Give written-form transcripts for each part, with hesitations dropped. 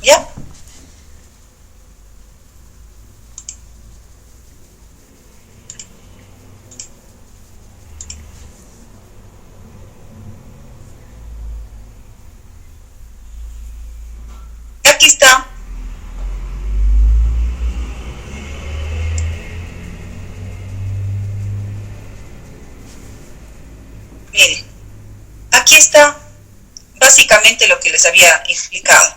¿Ya? Aquí está. Miren, aquí está básicamente lo que les había explicado.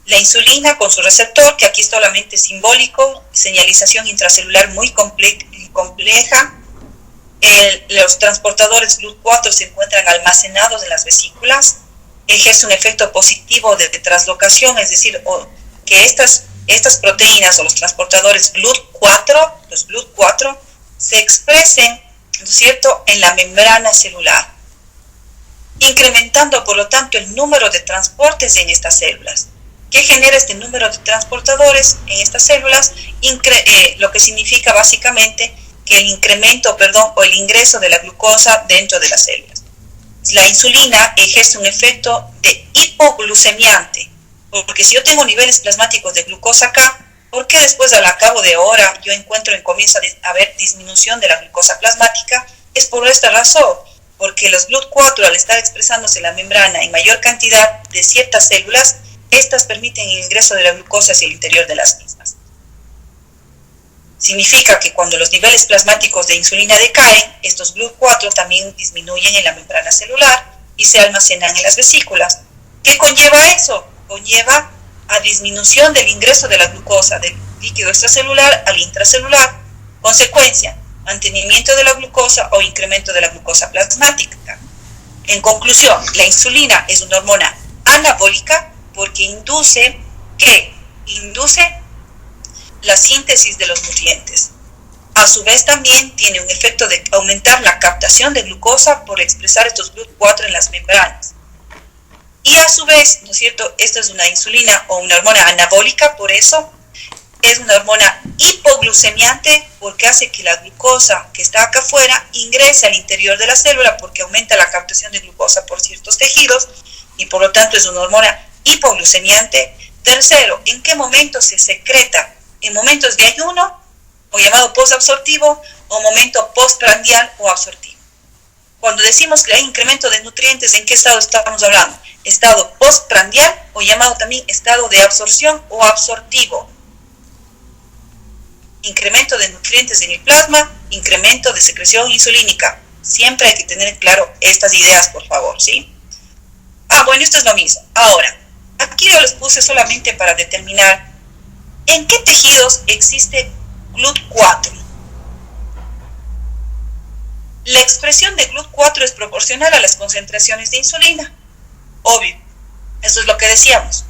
La insulina con su receptor, que aquí es solamente simbólico, señalización intracelular muy compleja. Los transportadores GLUT4 se encuentran almacenados en las vesículas, ejerce un efecto positivo de translocación, es decir, que estas proteínas o los transportadores GLUT4, los GLUT4, se expresen, ¿no es cierto?, en la membrana celular, incrementando por lo tanto el número de transportes en estas células. ¿Qué genera este número de transportadores en estas células? Lo que significa básicamente que el incremento, o el ingreso de la glucosa dentro de las células. La insulina ejerce un efecto de hipoglucemiante, porque si yo tengo niveles plasmáticos de glucosa acá, ¿por qué después al cabo de hora comienza a haber disminución de la glucosa plasmática? Es por esta razón, porque los GLUT4 al estar expresándose en la membrana en mayor cantidad de ciertas células, estas permiten el ingreso de la glucosa hacia el interior de las mismas. Significa que cuando los niveles plasmáticos de insulina decaen, estos GLUT4 también disminuyen en la membrana celular y se almacenan en las vesículas. ¿Qué conlleva eso? Conlleva a disminución del ingreso de la glucosa del líquido extracelular al intracelular. Consecuencia, mantenimiento de la glucosa o incremento de la glucosa plasmática. En conclusión, la insulina es una hormona anabólica porque induce la síntesis de los nutrientes. A su vez también tiene un efecto de aumentar la captación de glucosa por expresar estos GLUT4 en las membranas. Y a su vez, ¿no es cierto?, esta es una insulina o una hormona anabólica, por eso es una hormona hipoglucemiante porque hace que la glucosa que está acá afuera ingrese al interior de la célula porque aumenta la captación de glucosa por ciertos tejidos y por lo tanto es una hormona hipoglucemiante. Tercero, ¿en qué momento se secreta? En momentos de ayuno, o llamado posabsortivo, o momento postprandial o absortivo. Cuando decimos que hay incremento de nutrientes, ¿en qué estado estamos hablando? Estado postprandial, o llamado también estado de absorción o absortivo. Incremento de nutrientes en el plasma, incremento de secreción insulínica. Siempre hay que tener claro estas ideas, por favor, ¿sí? Bueno, esto es lo mismo. Ahora, aquí yo les puse solamente para determinar ¿en qué tejidos existe GLUT4? La expresión de GLUT4 es proporcional a las concentraciones de insulina. Obvio, eso es lo que decíamos.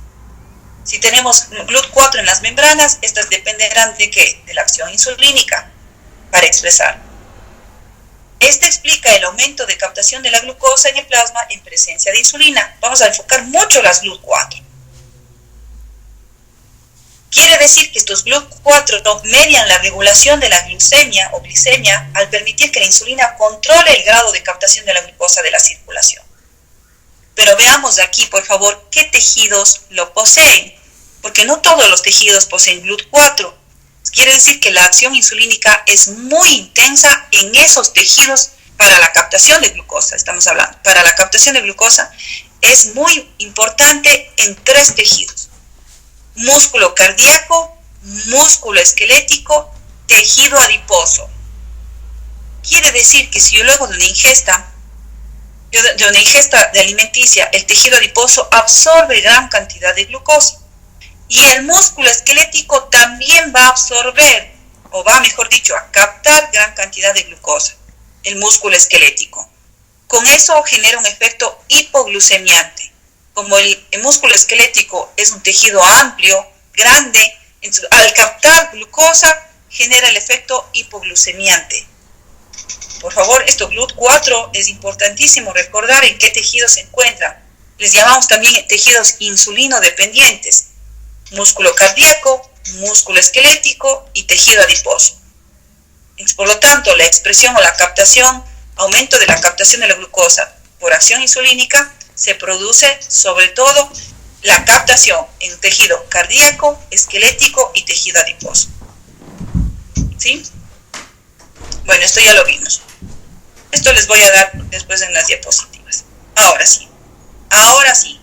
Si tenemos GLUT4 en las membranas, estas dependerán ¿de qué? De la acción insulínica para expresar. Este explica el aumento de captación de la glucosa en el plasma en presencia de insulina. Vamos a enfocar mucho las GLUT4. Quiere decir que estos GLUT4 median la regulación de la glucemia o glicemia al permitir que la insulina controle el grado de captación de la glucosa de la circulación. Pero veamos aquí, por favor, qué tejidos lo poseen, porque no todos los tejidos poseen GLUT4. Quiere decir que la acción insulínica es muy intensa en esos tejidos para la captación de glucosa, estamos hablando. Para la captación de glucosa es muy importante en 3 tejidos. Músculo cardíaco, músculo esquelético, tejido adiposo. Quiere decir que si yo luego de una ingesta de alimenticia, el tejido adiposo absorbe gran cantidad de glucosa. Y el músculo esquelético también va a absorber, o va, mejor dicho, a captar gran cantidad de glucosa, el músculo esquelético. Con eso genera un efecto hipoglucemiante. Como el músculo esquelético es un tejido amplio, grande, al captar glucosa genera el efecto hipoglucemiante. Por favor, esto GLUT4 es importantísimo recordar en qué tejidos se encuentran. Les llamamos también tejidos insulino-dependientes. Músculo cardíaco, músculo esquelético y tejido adiposo. Por lo tanto, la expresión o la captación, aumento de la captación de la glucosa por acción insulínica, se produce sobre todo la captación en tejido cardíaco, esquelético y tejido adiposo. ¿Sí? Bueno, esto ya lo vimos. Esto les voy a dar después en las diapositivas. Ahora sí.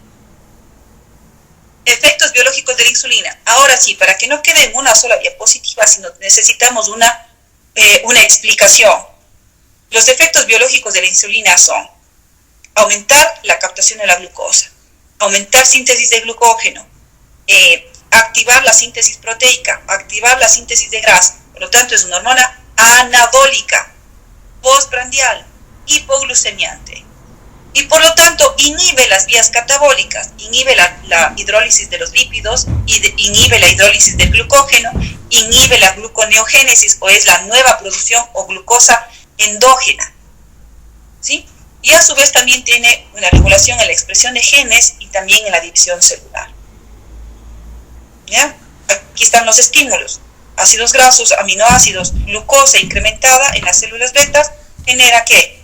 Efectos biológicos de la insulina. Ahora sí, para que no quede en una sola diapositiva, sino necesitamos una explicación. Los efectos biológicos de la insulina son aumentar la captación de la glucosa, aumentar síntesis de glucógeno, activar la síntesis proteica, activar la síntesis de grasa. Por lo tanto, es una hormona anabólica, postprandial, hipoglucemiante. Y por lo tanto, inhibe las vías catabólicas, inhibe la hidrólisis de los lípidos, inhibe la hidrólisis del glucógeno, inhibe la gluconeogénesis, o es la nueva producción o glucosa endógena. ¿Sí? Y a su vez también tiene una regulación en la expresión de genes y también en la división celular. ¿Ya? Aquí están los estímulos. Ácidos grasos, aminoácidos, glucosa incrementada en las células betas, genera ¿qué?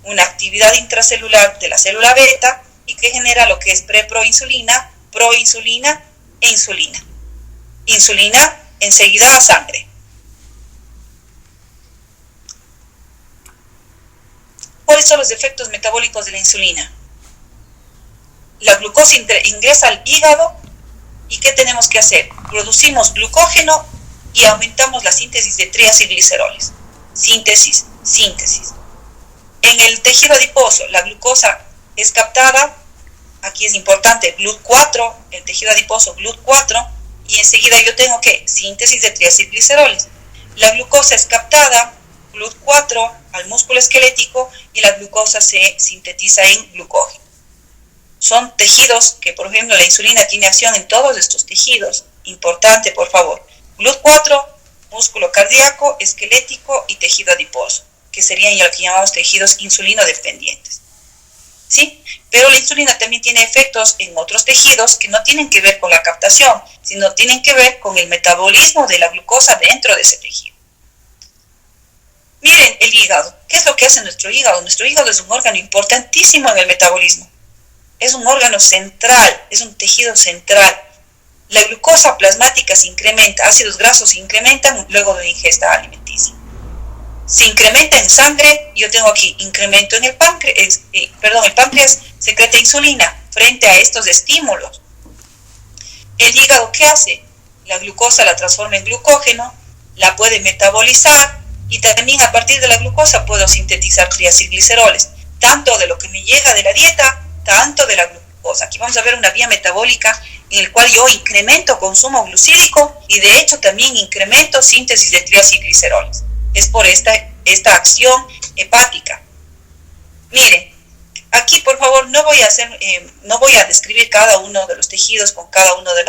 Una actividad intracelular de la célula beta y que genera lo que es preproinsulina, proinsulina e insulina. Insulina enseguida a sangre. ¿Cuáles son los efectos metabólicos de la insulina? La glucosa ingresa al hígado y ¿qué tenemos que hacer? Producimos glucógeno y aumentamos la síntesis de triacilgliceroles. Síntesis. En el tejido adiposo, la glucosa es captada, aquí es importante, GLUT4, el tejido adiposo GLUT4, y enseguida yo tengo que síntesis de triacilgliceroles. La glucosa es captada, GLUT4, al músculo esquelético y la glucosa se sintetiza en glucógeno. Son tejidos que, por ejemplo, la insulina tiene acción en todos estos tejidos. Importante, por favor. GLUT4, músculo cardíaco, esquelético y tejido adiposo, que serían lo que llamamos tejidos insulino dependientes. ¿Sí? Pero la insulina también tiene efectos en otros tejidos que no tienen que ver con la captación, sino tienen que ver con el metabolismo de la glucosa dentro de ese tejido. Miren el hígado. ¿Qué es lo que hace nuestro hígado? Nuestro hígado es un órgano importantísimo en el metabolismo. Es un órgano central, es un tejido central. La glucosa plasmática se incrementa, ácidos grasos se incrementan luego de ingesta alimenticia. Se incrementa en sangre, yo tengo aquí incremento en el páncreas, el páncreas secreta insulina frente a estos estímulos. El hígado, ¿qué hace? La glucosa la transforma en glucógeno, la puede metabolizar y también a partir de la glucosa puedo sintetizar triacilgliceroles, tanto de lo que me llega de la dieta, tanto de la glucosa. Aquí vamos a ver una vía metabólica en el cual yo incremento consumo glucídico y de hecho también incremento síntesis de triacilgliceroles. Es por esta acción hepática. Miren, aquí por favor no voy a describir cada uno de los tejidos con cada una de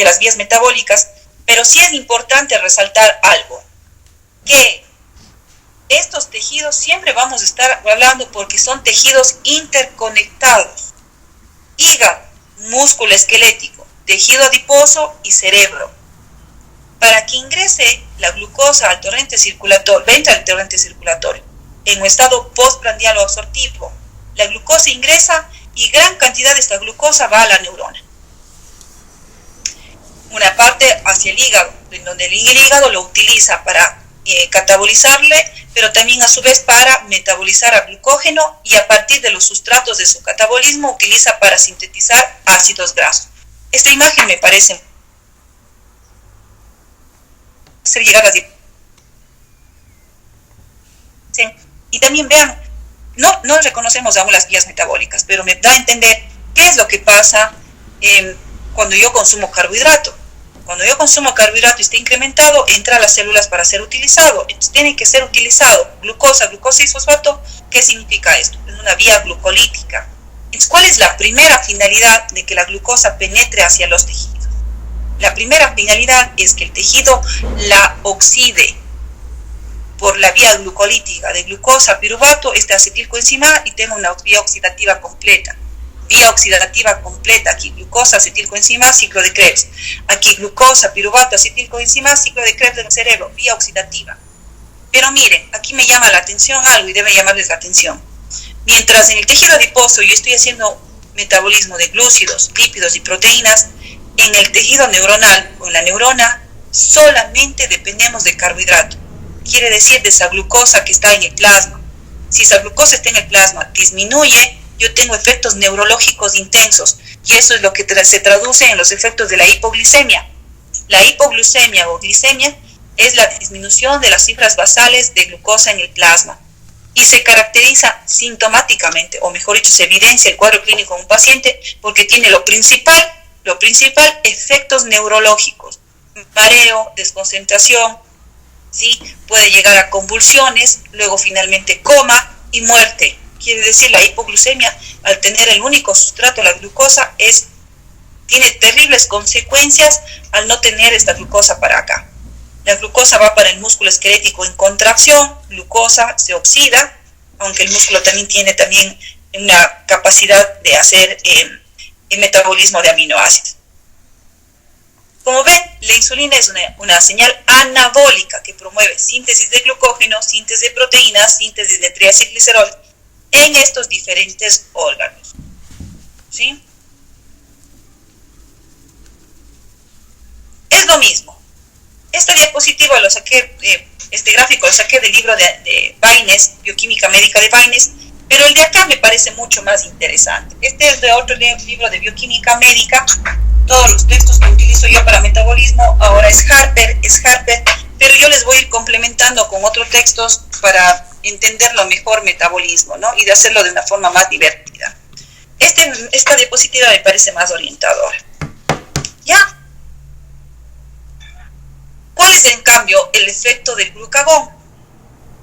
las vías metabólicas, pero sí es importante resaltar algo, que estos tejidos siempre vamos a estar hablando porque son tejidos interconectados. Hígado, músculo esquelético, tejido adiposo y cerebro. Para que ingrese la glucosa al torrente circulatorio, entra al torrente circulatorio en un estado postprandial o absortivo, la glucosa ingresa y gran cantidad de esta glucosa va a la neurona. Una parte hacia el hígado, en donde el hígado lo utiliza para catabolizarle, pero también a su vez para metabolizar a glucógeno y a partir de los sustratos de su catabolismo utiliza para sintetizar ácidos grasos. Esta imagen me parece ser llegadas y también vean, no reconocemos aún las vías metabólicas, pero me da a entender qué es lo que pasa cuando yo consumo carbohidrato. Cuando yo consumo carbohidrato y está incrementado, entra a las células para ser utilizado. Entonces tiene que ser utilizado glucosa y fosfato. ¿Qué significa esto? Es una vía glucolítica. Entonces, ¿cuál es la primera finalidad de que la glucosa penetre hacia los tejidos? La primera finalidad es que el tejido la oxide por la vía glucolítica de glucosa a piruvato, acetilcoenzima y tenga una vía oxidativa completa. Vía oxidativa completa, aquí glucosa, acetilcoenzima, ciclo de Krebs. Aquí glucosa, piruvato, acetilcoenzima, ciclo de Krebs del cerebro, vía oxidativa. Pero miren, aquí me llama la atención algo y debe llamarles la atención. Mientras en el tejido adiposo yo estoy haciendo metabolismo de glúcidos, lípidos y proteínas, en el tejido neuronal o en la neurona solamente dependemos de carbohidrato. Quiere decir de esa glucosa que está en el plasma. Si esa glucosa está en el plasma, disminuye, yo tengo efectos neurológicos intensos, y eso es lo que se traduce en los efectos de la hipoglicemia. La hipoglucemia o glicemia es la disminución de las cifras basales de glucosa en el plasma y se caracteriza sintomáticamente, o mejor dicho, se evidencia el cuadro clínico en un paciente porque tiene lo principal, efectos neurológicos, mareo, desconcentración, ¿sí? Puede llegar a convulsiones, luego finalmente coma y muerte. Quiere decir, la hipoglucemia, al tener el único sustrato, la glucosa, tiene terribles consecuencias al no tener esta glucosa para acá. La glucosa va para el músculo esquelético en contracción, glucosa se oxida, aunque el músculo tiene una capacidad de hacer el metabolismo de aminoácidos. Como ven, la insulina es una señal anabólica que promueve síntesis de glucógeno, síntesis de proteínas, síntesis de triacilglicerol en estos diferentes órganos. ¿Sí? Es lo mismo. Esta diapositiva este gráfico lo saqué del libro de Baines, Bioquímica Médica de Baines, pero el de acá me parece mucho más interesante. Este es de otro libro de Bioquímica Médica. Todos los textos que utilizo yo para metabolismo ahora es Harper, pero yo les voy a ir complementando con otros textos para entenderlo mejor metabolismo, ¿no? Y de hacerlo de una forma más divertida. Esta diapositiva me parece más orientadora. ¿Ya? ¿Cuál es, en cambio, el efecto del glucagón?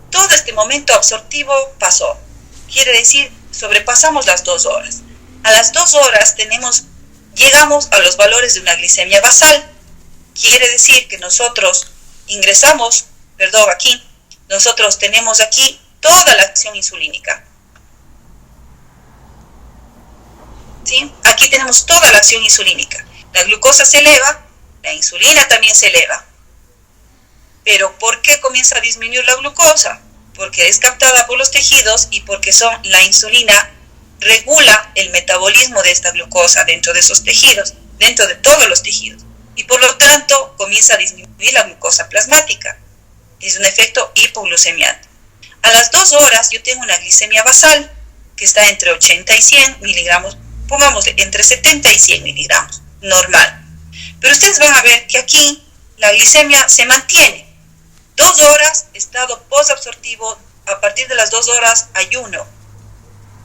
Todo este momento absortivo pasó. Quiere decir, sobrepasamos las 2 horas. A las 2 horas llegamos a los valores de una glicemia basal. Quiere decir que nosotros tenemos aquí toda la acción insulínica. ¿Sí? Aquí tenemos toda la acción insulínica. La glucosa se eleva, la insulina también se eleva. Pero ¿por qué comienza a disminuir la glucosa? Porque es captada por los tejidos y porque la insulina regula el metabolismo de esta glucosa dentro de esos tejidos, dentro de todos los tejidos. Y por lo tanto comienza a disminuir la glucosa plasmática. Es un efecto hipoglucemiante. A las 2 horas yo tengo una glicemia basal que está entre 80 y 100 miligramos, pongámosle entre 70 y 100 miligramos, normal. Pero ustedes van a ver que aquí la glicemia se mantiene. 2 horas, estado posabsortivo, a partir de las 2 horas, ayuno.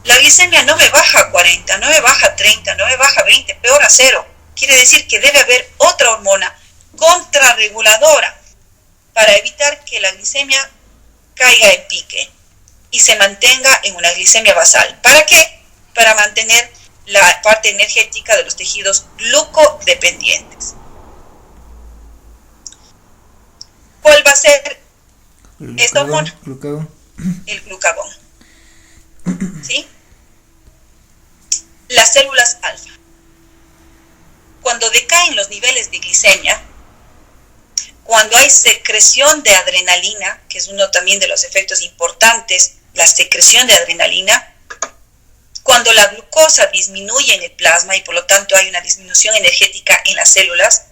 La glicemia no me baja a 40, no me baja a 30, no me baja a 20, peor a 0. Quiere decir que debe haber otra hormona contrarreguladora para evitar que la glicemia caiga en pique y se mantenga en una glicemia basal. ¿Para qué? Para mantener la parte energética de los tejidos glucodependientes. ¿Cuál va a ser esta hormona? El glucagón. ¿Sí? Las células alfa. Cuando decaen los niveles de glicemia, cuando hay secreción de adrenalina, que es uno también de los efectos importantes, la secreción de adrenalina, cuando la glucosa disminuye en el plasma y por lo tanto hay una disminución energética en las células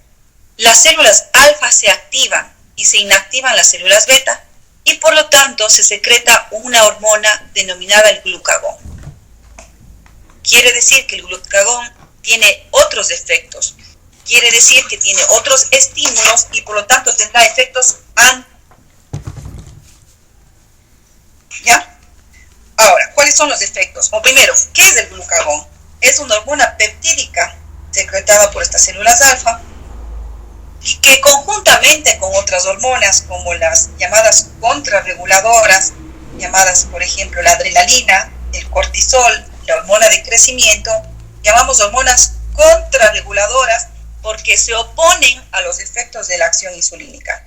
alfa se activan y se inactivan las células beta y por lo tanto se secreta una hormona denominada el glucagón. Quiere decir que el glucagón tiene otros efectos, quiere decir que tiene otros estímulos y por lo tanto tendrá efectos ¿Ya? Ahora, ¿cuáles son los efectos? O primero, ¿qué es el glucagón? Es una hormona peptídica secretada por estas células alfa y que conjuntamente con otras hormonas como las llamadas contrarreguladoras, llamadas por ejemplo la adrenalina, el cortisol, la hormona de crecimiento, llamamos hormonas contrarreguladoras porque se oponen a los efectos de la acción insulínica.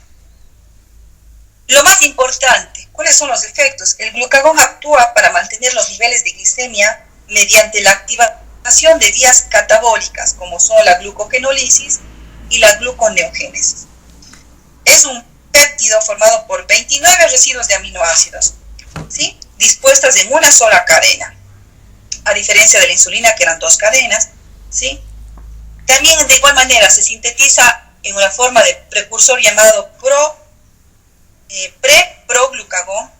Lo más importante, ¿cuáles son los efectos? El glucagón actúa para mantener los niveles de glicemia mediante la activación de vías catabólicas como son la glucogenólisis y la gluconeogénesis. Es un péptido formado por 29 residuos de aminoácidos, ¿sí? Dispuestas en una sola cadena. a diferencia de la insulina, que eran 2 cadenas, ¿sí? También de igual manera se sintetiza en una forma de precursor llamado proglucagón,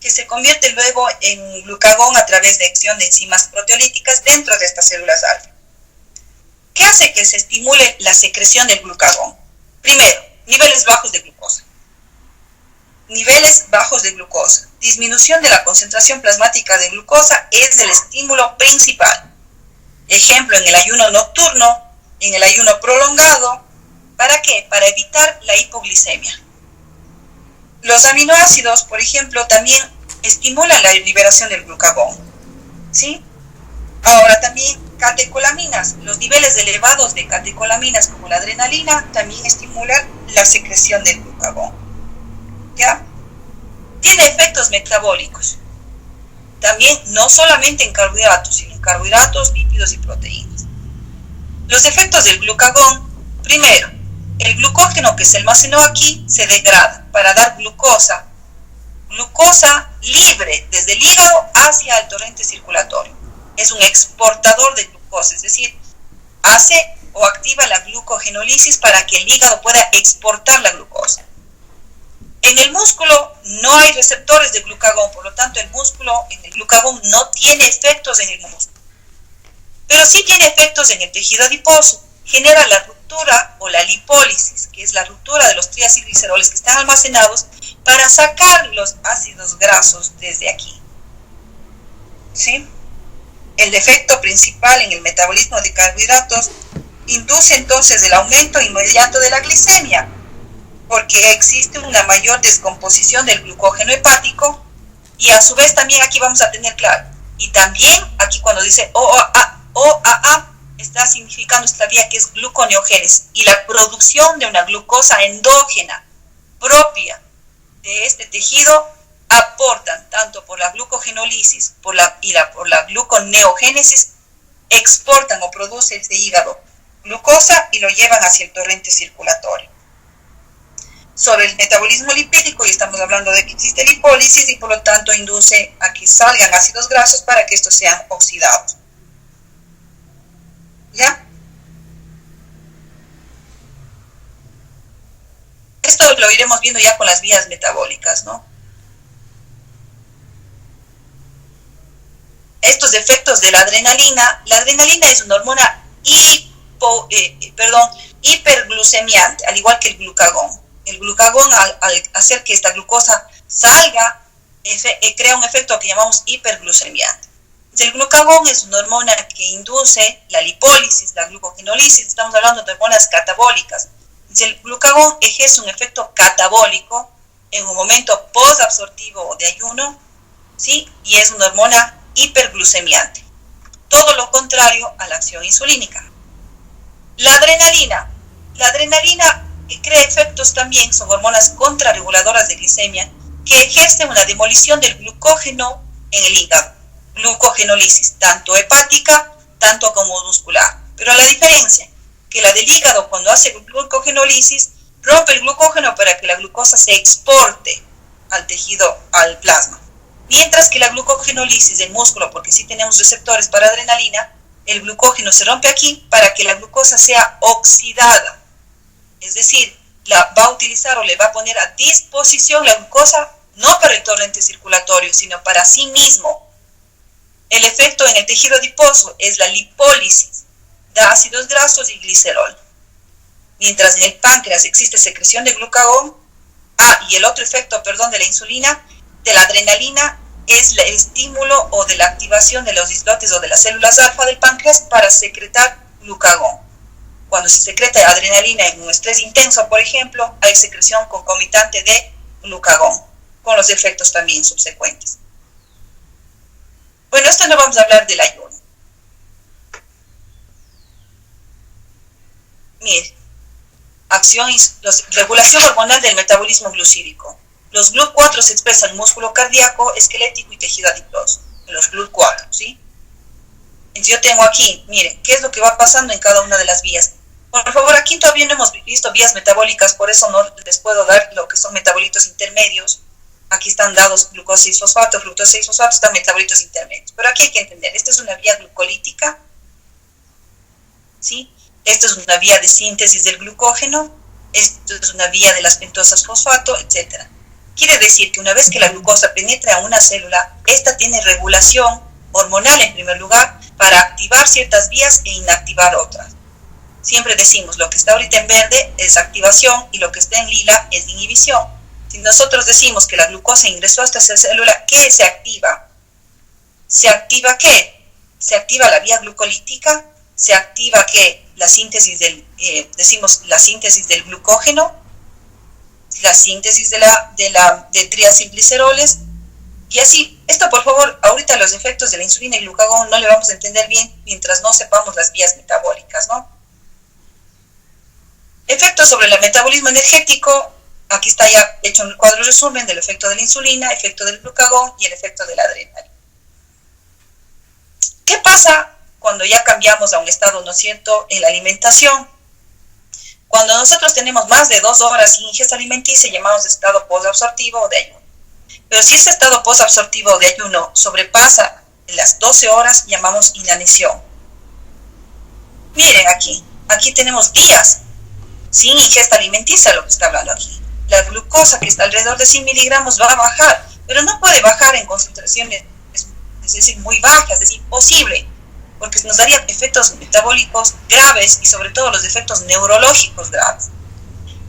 que se convierte luego en glucagón a través de acción de enzimas proteolíticas dentro de estas células alfa. ¿Qué hace que se estimule la secreción del glucagón? Primero, niveles bajos de glucosa. Niveles bajos de glucosa. Disminución de la concentración plasmática de glucosa es el estímulo principal. Ejemplo, en el ayuno nocturno, en el ayuno prolongado. ¿Para qué? Para evitar la hipoglicemia. Los aminoácidos, por ejemplo, también estimulan la liberación del glucagón, ¿sí? Ahora también catecolaminas, los niveles elevados de catecolaminas como la adrenalina también estimulan la secreción del glucagón, ¿ya? Tiene efectos metabólicos, también no solamente en carbohidratos, sino en carbohidratos, lípidos y proteínas. Los efectos del glucagón, primero, el glucógeno que se almacenó aquí se degrada para dar glucosa libre desde el hígado hacia el torrente circulatorio. Es un exportador de glucosa, es decir, hace o activa la glucogenólisis para que el hígado pueda exportar la glucosa. En el músculo no hay receptores de glucagón, por lo tanto el glucagón no tiene efectos en el músculo, pero sí tiene efectos en el tejido adiposo. Genera la ruptura o la lipólisis, que es la ruptura de los triacilgliceroles que están almacenados para sacar los ácidos grasos desde aquí, ¿sí? El defecto principal en el metabolismo de carbohidratos induce entonces el aumento inmediato de la glicemia, porque existe una mayor descomposición del glucógeno hepático, y a su vez también aquí vamos a tener claro, y también aquí cuando dice OAA está significando esta vía que es gluconeogénesis, y la producción de una glucosa endógena propia de este tejido aportan tanto por la glucogenólisis por la gluconeogénesis, exportan o produce este hígado glucosa y lo llevan hacia el torrente circulatorio. Sobre el metabolismo lipídico, y estamos hablando de que existe lipólisis y por lo tanto induce a que salgan ácidos grasos para que estos sean oxidados. ¿Ya? Esto lo iremos viendo ya con las vías metabólicas, ¿no? Estos efectos de la adrenalina es una hormona hiperglucemiante, al igual que el glucagón. El glucagón, al hacer que esta glucosa salga, crea un efecto que llamamos hiperglucemiante. El glucagón es una hormona que induce la lipólisis, la glucogenólisis, estamos hablando de hormonas catabólicas. El glucagón ejerce un efecto catabólico en un momento posabsortivo o de ayuno, ¿sí? Y es una hormona hiperglucemiante. Todo lo contrario a la acción insulínica. La adrenalina crea efectos también, son hormonas contrarreguladoras de glicemia que ejercen una demolición del glucógeno en el hígado. Glucogenólisis, tanto hepática, tanto como muscular. Pero la diferencia, que la del hígado cuando hace glucogenólisis, rompe el glucógeno para que la glucosa se exporte al tejido, al plasma. Mientras que la glucogenólisis del músculo, porque sí tenemos receptores para adrenalina, el glucógeno se rompe aquí para que la glucosa sea oxidada. Es decir, va a utilizar o le va a poner a disposición la glucosa, no para el torrente circulatorio, sino para sí mismo. El efecto en el tejido adiposo es la lipólisis, da ácidos grasos y glicerol. Mientras en el páncreas existe secreción de glucagón, y el otro efecto, de la insulina, de la adrenalina, es el estímulo o de la activación de los islotes o de las células alfa del páncreas para secretar glucagón. Cuando se secreta adrenalina en un estrés intenso, por ejemplo, hay secreción concomitante de glucagón, con los efectos también subsecuentes. Bueno, esto no vamos a hablar del ayuno. Mire, regulación hormonal del metabolismo glucídico. Los GLUT4 se expresan en músculo cardíaco, esquelético y tejido adiposo. Los GLUT4, ¿sí? Entonces yo tengo aquí, miren, ¿qué es lo que va pasando en cada una de las vías? Por favor, aquí todavía no hemos visto vías metabólicas, por eso no les puedo dar lo que son metabolitos intermedios. aquí están dados glucosa 6-fosfato, fructosa 6-fosfato, están metabolitos intermedios. Pero aquí hay que entender, esta es una vía glucolítica, ¿sí? Esta es una vía de síntesis del glucógeno, esto es una vía de las pentosas fosfato, etc. Quiere decir que una vez que la glucosa penetra a una célula, esta tiene regulación hormonal en primer lugar para activar ciertas vías e inactivar otras. Siempre decimos, lo que está ahorita en verde es activación y lo que está en lila es inhibición. Si nosotros decimos que la glucosa ingresó a esta célula, ¿qué se activa? ¿Se activa qué? Se activa la vía glucolítica, se activa ¿qué? La síntesis del, decimos la síntesis del glucógeno, la síntesis de triacilgliceroles, y así. Esto, por favor, ahorita los efectos de la insulina y glucagón no le vamos a entender bien mientras no sepamos las vías metabólicas, ¿no? Efectos sobre el metabolismo energético, aquí está ya hecho un cuadro resumen del efecto de la insulina, efecto del glucagón y el efecto de la adrenalina. ¿Qué pasa cuando ya cambiamos a un estado, ¿no es cierto?, en la alimentación? Cuando nosotros tenemos más de 2 horas sin ingesta alimenticia, llamamos estado posabsortivo o de ayuno. Pero si ese estado posabsortivo o de ayuno sobrepasa las 12 horas, llamamos inanición. Miren aquí tenemos días sin ingesta alimenticia, lo que está hablando aquí. La glucosa, que está alrededor de 100 miligramos, va a bajar, pero no puede bajar en concentraciones, es decir, muy bajas, es imposible, porque nos daría efectos metabólicos graves y sobre todo los efectos neurológicos graves.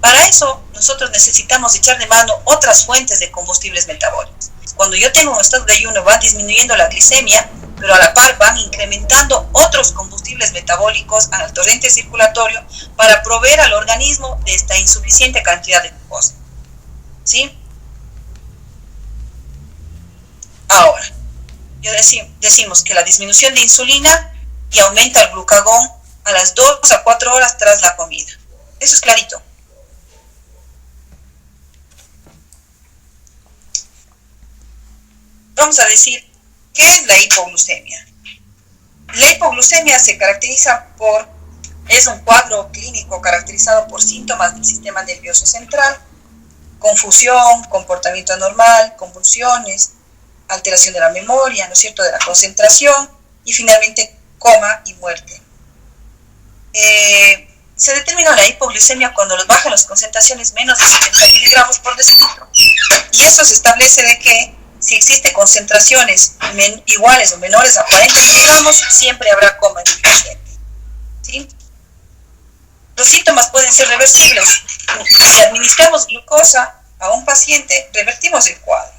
Para eso, nosotros necesitamos echar de mano otras fuentes de combustibles metabólicos. Cuando yo tengo un estado de ayuno, va disminuyendo la glicemia, pero a la par van incrementando otros combustibles metabólicos al torrente circulatorio para proveer al organismo de esta insuficiente cantidad de glucosa. ¿Sí? Ahora, decimos que la disminución de insulina y aumenta el glucagón a las 2 a 4 horas tras la comida. Eso es clarito. Vamos a decir, ¿qué es la hipoglucemia? La hipoglucemia se caracteriza es un cuadro clínico caracterizado por síntomas del sistema nervioso central, confusión, comportamiento anormal, convulsiones, alteración de la memoria, ¿no es cierto?, de la concentración, y finalmente coma y muerte. Se determina la hipoglucemia cuando bajan las concentraciones menos de 70 miligramos por decilitro. Y eso se establece de que si existen concentraciones iguales o menores a 40 miligramos, siempre habrá coma en el paciente. ¿Sí? Los síntomas pueden ser reversibles. Si administramos glucosa a un paciente, revertimos el cuadro.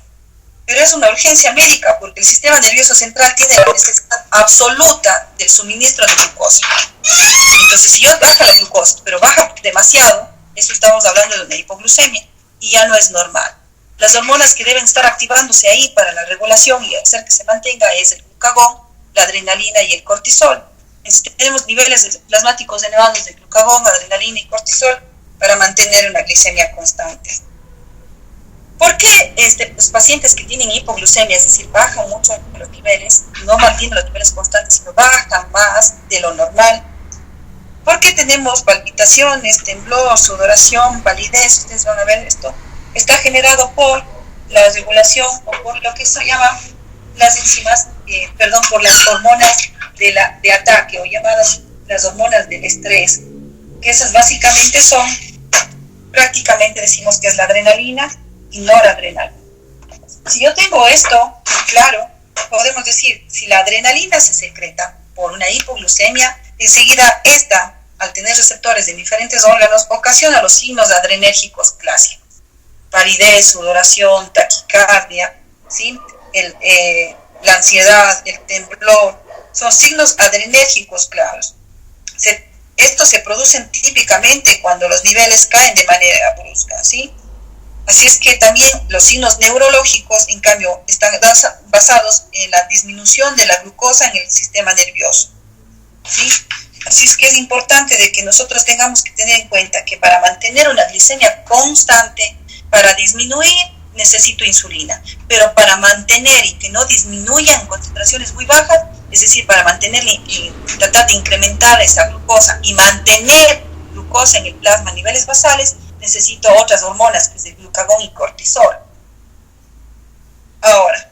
Pero es una urgencia médica porque el sistema nervioso central tiene la necesidad absoluta del suministro de glucosa. Entonces, si yo baja la glucosa, pero baja demasiado, eso estamos hablando de una hipoglucemia y ya no es normal. Las hormonas que deben estar activándose ahí para la regulación y hacer que se mantenga es el glucagón, la adrenalina y el cortisol. Entonces, tenemos niveles plasmáticos elevados de glucagón, adrenalina y cortisol para mantener una glicemia constante. ¿Por qué los pacientes que tienen hipoglucemia, es decir, bajan mucho los niveles, no mantienen los niveles constantes, sino bajan más de lo normal? Porque tenemos palpitaciones, temblor, sudoración, palidez. Ustedes van a ver esto. Está generado por la regulación o por lo que se llama las enzimas, por las hormonas de ataque o llamadas las hormonas del estrés, que esas básicamente son, prácticamente decimos que es la adrenalina y noradrenalina. Si yo tengo esto, claro, podemos decir, si la adrenalina se secreta por una hipoglucemia, enseguida esta, al tener receptores de diferentes órganos, ocasiona los signos adrenérgicos clásicos. Palidez, sudoración, taquicardia, ¿sí? La ansiedad, el temblor, son signos adrenérgicos claros. Estos se producen típicamente cuando los niveles caen de manera brusca, ¿sí? Así es que también los signos neurológicos, en cambio, están basados en la disminución de la glucosa en el sistema nervioso, ¿sí? Así es que es importante de que nosotros tengamos que tener en cuenta que para mantener una glicemia constante, para disminuir, necesito insulina, pero para mantener y que no disminuya en concentraciones muy bajas, es decir, para mantener y tratar de incrementar esa glucosa y mantener glucosa en el plasma a niveles basales, necesito otras hormonas, que es el glucagón y cortisol. Ahora,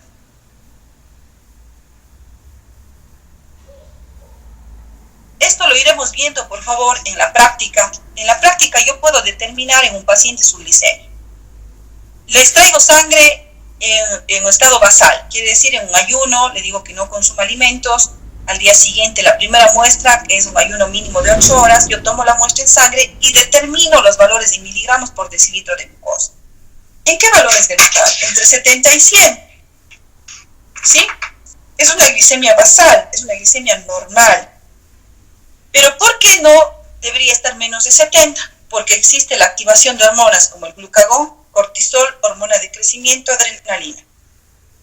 esto lo iremos viendo, por favor, en la práctica. En la práctica yo puedo determinar en un paciente su glicemia. Le extraigo sangre en estado basal, quiere decir en un ayuno, le digo que no consuma alimentos. Al día siguiente, la primera muestra, que es un ayuno mínimo de 8 horas, yo tomo la muestra en sangre y determino los valores en miligramos por decilitro de glucosa. ¿En qué valores debe estar? Entre 70 y 100. ¿Sí? Es una glicemia basal, es una glicemia normal. Pero ¿por qué no debería estar menos de 70? Porque existe la activación de hormonas como el glucagón, cortisol, hormona de crecimiento, adrenalina.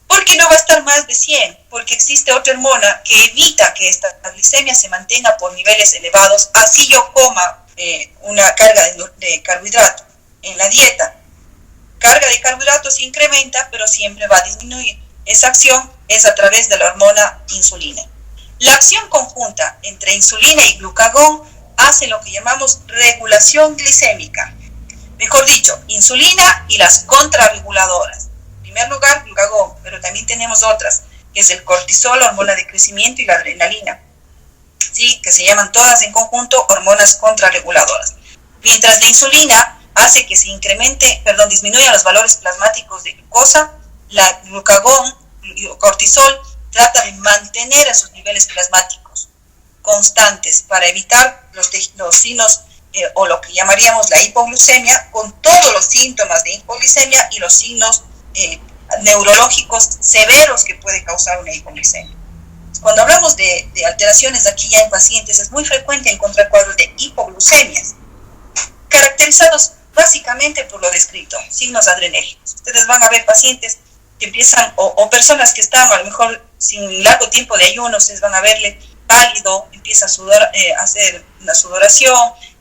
¿Por qué no va a estar más de 100? Porque existe otra hormona que evita que esta glicemia se mantenga por niveles elevados, así yo coma una carga de carbohidrato en la dieta. Carga de carbohidratos se incrementa, pero siempre va a disminuir. Esa acción es a través de la hormona insulina. La acción conjunta entre insulina y glucagón hace lo que llamamos regulación glicémica. Mejor dicho, insulina y las contrarreguladoras. En primer lugar, glucagón, pero también tenemos otras, que es el cortisol, hormona de crecimiento, y la adrenalina. ¿Sí? Que se llaman todas en conjunto hormonas contrarreguladoras. Mientras la insulina hace que se disminuyan los valores plasmáticos de glucosa, la glucagón y el cortisol trata de mantener esos niveles plasmáticos constantes para evitar los signos o lo que llamaríamos la hipoglucemia, con todos los síntomas de hipoglicemia y los signos neurológicos severos que puede causar una hipoglicemia. Cuando hablamos de alteraciones aquí ya en pacientes, es muy frecuente encontrar cuadros de hipoglucemias, caracterizados básicamente por lo descrito, signos adrenérgicos. Ustedes van a ver pacientes que empiezan, o personas que están a lo mejor sin largo tiempo de ayuno, ustedes van a verle pálido, empieza a sudar, a hacer una sudoración,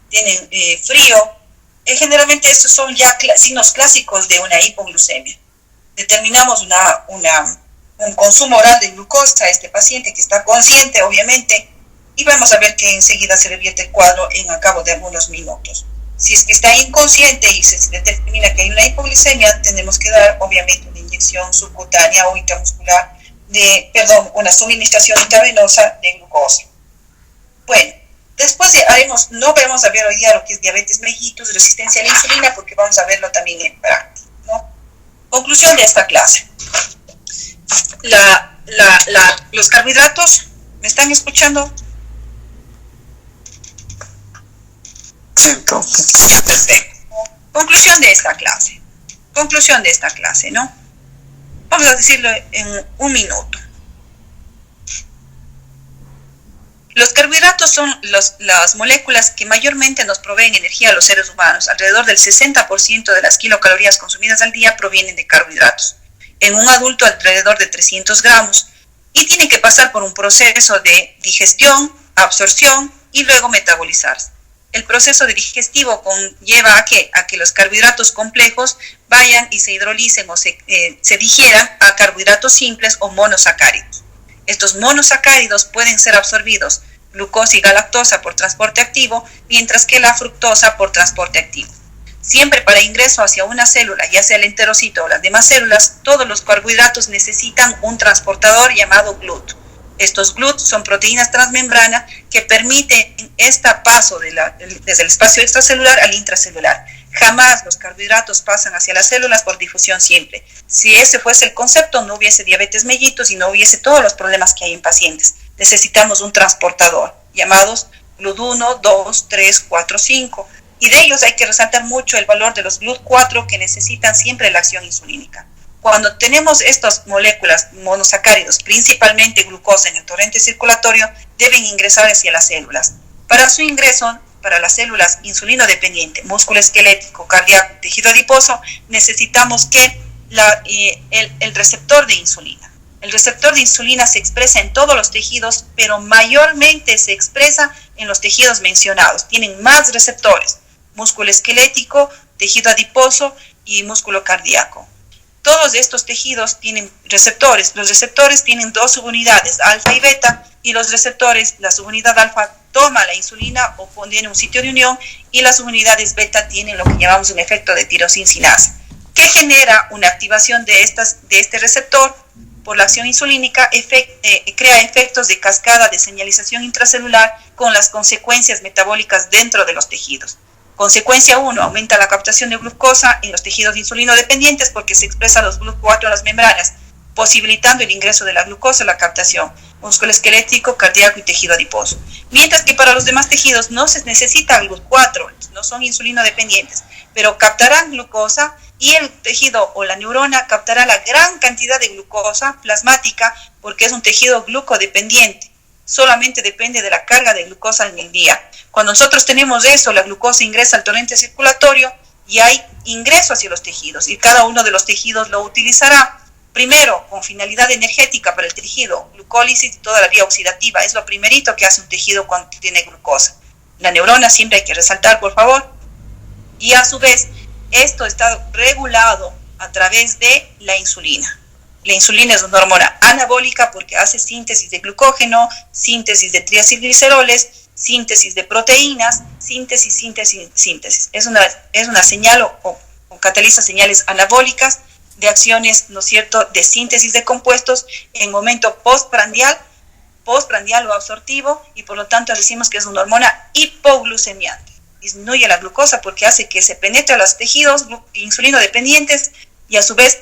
tienen frío. Generalmente estos son ya signos clásicos de una hipoglucemia. Determinamos un consumo oral de glucosa a este paciente que está consciente, obviamente, y vamos a ver que enseguida se revierte el cuadro a cabo de algunos minutos. Si es que está inconsciente y se determina que hay una hipoglicemia, tenemos que dar, obviamente, una inyección subcutánea o intramuscular una suministración intravenosa de glucosa. Bueno, después no vamos a ver hoy día lo que es diabetes mellitus, resistencia a la insulina, porque vamos a verlo también en práctica, ¿no? Conclusión de esta clase. Los carbohidratos, ¿me están escuchando? Perfecto. Conclusión de esta clase, ¿no? Vamos a decirlo en un minuto. Los carbohidratos son las moléculas que mayormente nos proveen energía a los seres humanos. Alrededor del 60% de las kilocalorías consumidas al día provienen de carbohidratos. En un adulto, alrededor de 300 gramos. Y tienen que pasar por un proceso de digestión, absorción y luego metabolizarse. El proceso digestivo conlleva a que los carbohidratos complejos vayan y se hidrolicen o se digieran a carbohidratos simples o monosacáridos. Estos monosacáridos pueden ser absorbidos, glucosa y galactosa, por transporte activo, mientras que la fructosa por transporte activo. Siempre para ingreso hacia una célula, ya sea el enterocito o las demás células, todos los carbohidratos necesitan un transportador llamado GLUT. Estos GLUT son proteínas transmembrana que permiten este paso desde el espacio extracelular al intracelular. Jamás los carbohidratos pasan hacia las células por difusión simple. Si ese fuese el concepto, no hubiese diabetes mellitus y no hubiese todos los problemas que hay en pacientes. Necesitamos un transportador, llamados GLUT1, 2, 3, 4, 5. Y de ellos hay que resaltar mucho el valor de los GLUT4, que necesitan siempre la acción insulínica. Cuando tenemos estas moléculas monosacáridos, principalmente glucosa en el torrente circulatorio, deben ingresar hacia las células. Para su ingreso, para las células insulino dependiente, músculo esquelético, cardíaco, tejido adiposo, necesitamos que el receptor de insulina. El receptor de insulina se expresa en todos los tejidos, pero mayormente se expresa en los tejidos mencionados. Tienen más receptores: músculo esquelético, tejido adiposo y músculo cardíaco. Todos estos tejidos tienen receptores. Los receptores tienen dos subunidades, alfa y beta, y los receptores, la subunidad alfa toma la insulina o tiene un sitio de unión, y las subunidades beta tienen lo que llamamos un efecto de tirosincinasa. que genera una activación de este receptor por la acción insulínica, crea efectos de cascada de señalización intracelular con las consecuencias metabólicas dentro de los tejidos. Consecuencia 1, aumenta la captación de glucosa en los tejidos insulino dependientes porque se expresan los GLUT4 en las membranas, posibilitando el ingreso de la glucosa a la captación musculoesquelético, cardíaco y tejido adiposo. Mientras que para los demás tejidos no se necesita GLUT4, no son insulino dependientes, pero captarán glucosa y el tejido o la neurona captará la gran cantidad de glucosa plasmática porque es un tejido glucodependiente. Solamente depende de la carga de glucosa en el día. Cuando nosotros tenemos eso, la glucosa ingresa al torrente circulatorio y hay ingreso hacia los tejidos y cada uno de los tejidos lo utilizará. Primero, con finalidad energética para el tejido, glucólisis y toda la vía oxidativa. Es lo primerito que hace un tejido cuando tiene glucosa. La neurona siempre hay que resaltar, por favor. Y a su vez, esto está regulado a través de la insulina. La insulina es una hormona anabólica porque hace síntesis de glucógeno, síntesis de triacilgliceroles, síntesis de proteínas, síntesis. Es una señal o cataliza señales anabólicas de acciones, ¿no es cierto?, de síntesis de compuestos en momento postprandial o absortivo, y por lo tanto decimos que es una hormona hipoglucemiante. Disminuye la glucosa porque hace que se penetre a los tejidos insulino dependientes y a su vez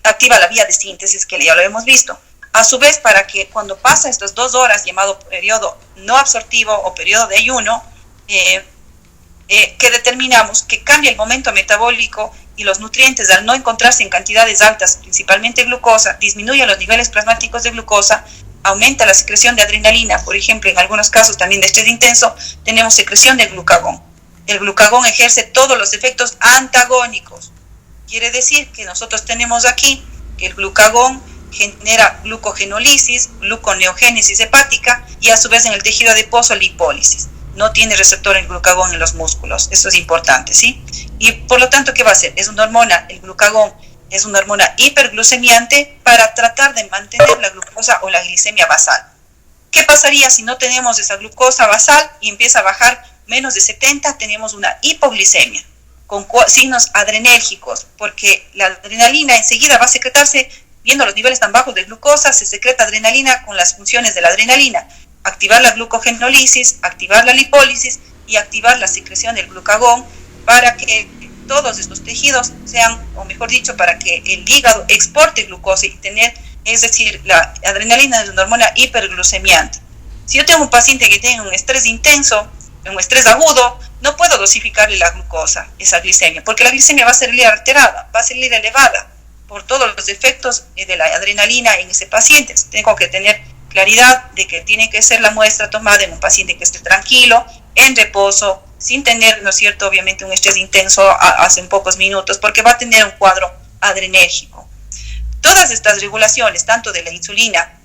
activa la vía de síntesis que ya lo hemos visto. A su vez, para que cuando pasa estas 2 horas, llamado periodo no absortivo o periodo de ayuno, que determinamos que cambia el momento metabólico y los nutrientes al no encontrarse en cantidades altas, principalmente glucosa, disminuye los niveles plasmáticos de glucosa, aumenta la secreción de adrenalina. Por ejemplo, en algunos casos también de estrés intenso, tenemos secreción de glucagón. El glucagón ejerce todos los efectos antagónicos. Quiere decir que nosotros tenemos aquí que el glucagón genera glucogenólisis, gluconeogénesis hepática y a su vez en el tejido adiposo lipólisis. No tiene receptor el glucagón en los músculos. Eso es importante, ¿sí? Y por lo tanto, ¿qué va a hacer? Es una hormona, el glucagón es una hormona hiperglucemiante para tratar de mantener la glucosa o la glicemia basal. ¿Qué pasaría si no tenemos esa glucosa basal y empieza a bajar menos de 70? Tenemos una hipoglicemia con signos adrenérgicos, porque la adrenalina enseguida va a secretarse, viendo los niveles tan bajos de glucosa, se secreta adrenalina con las funciones de la adrenalina. Activar la glucogenólisis, activar la lipólisis y activar la secreción del glucagón para que todos estos tejidos sean, o mejor dicho, para que el hígado exporte glucosa y tener, es decir, la adrenalina es una hormona hiperglucemiante. Si yo tengo un paciente que tiene un estrés intenso, un estrés agudo, no puedo dosificarle la glucosa, esa glicemia, porque la glicemia va a salir alterada, va a salir elevada por todos los efectos de la adrenalina en ese paciente. Tengo que tener claridad de que tiene que ser la muestra tomada en un paciente que esté tranquilo, en reposo, sin tener, ¿no es cierto?, obviamente un estrés intenso hace pocos minutos, porque va a tener un cuadro adrenérgico. Todas estas regulaciones, tanto de la insulina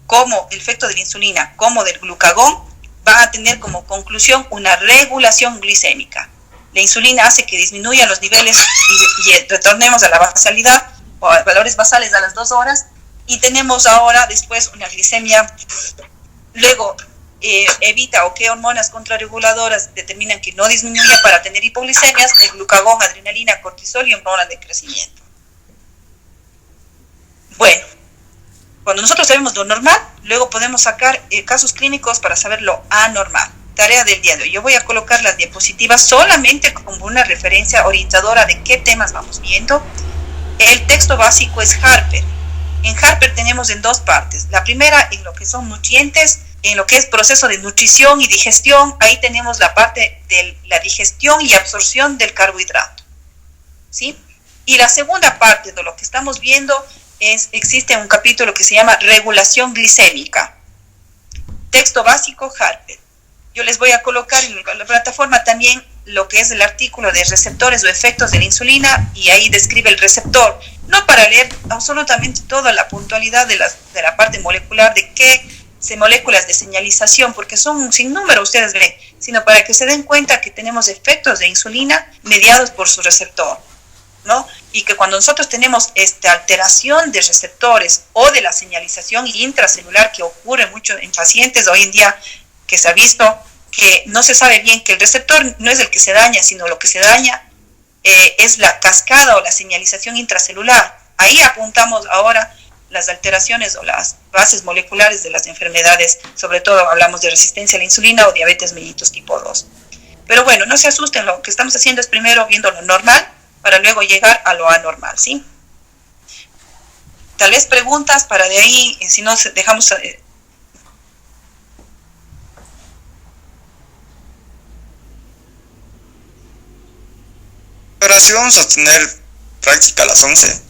como el efecto de la insulina, como del glucagón, van a tener como conclusión una regulación glicémica. La insulina hace que disminuyan los niveles y retornemos a la basalidad o a valores basales a las 2 horas, y tenemos ahora después una glicemia. Luego evita o qué hormonas contrarreguladoras determinan que no disminuya para tener hipoglicemias: el glucagón, adrenalina, cortisol y hormonas de crecimiento. Bueno, cuando nosotros sabemos lo normal, luego podemos sacar casos clínicos para saber lo anormal. Tarea del día de hoy. Yo voy a colocar las diapositivas solamente como una referencia orientadora de qué temas vamos viendo. El texto básico es Harper. En Harper tenemos en 2 partes. La primera en lo que son nutrientes, en lo que es proceso de nutrición y digestión. Ahí tenemos la parte de la digestión y absorción del carbohidrato, ¿sí? Y la segunda parte de lo que estamos viendo existe un capítulo que se llama regulación glicémica. Texto básico Harper. Yo les voy a colocar en la plataforma también lo que es el artículo de receptores o efectos de la insulina, y ahí describe el receptor, no para leer absolutamente toda la puntualidad de la parte molecular de qué moléculas de señalización, porque son un sinnúmero, ustedes ven, sino para que se den cuenta que tenemos efectos de insulina mediados por su receptor, ¿no? Y que cuando nosotros tenemos esta alteración de receptores o de la señalización intracelular, que ocurre mucho en pacientes hoy en día, que se ha visto que no se sabe bien que el receptor no es el que se daña, sino lo que se daña es la cascada o la señalización intracelular. Ahí apuntamos ahora las alteraciones o las bases moleculares de las enfermedades, sobre todo hablamos de resistencia a la insulina o diabetes mellitus tipo 2. Pero bueno, no se asusten, lo que estamos haciendo es primero viendo lo normal para luego llegar a lo anormal, ¿sí? Tal vez preguntas para de ahí, si no dejamos... Ahora sí vamos a tener práctica a las 11.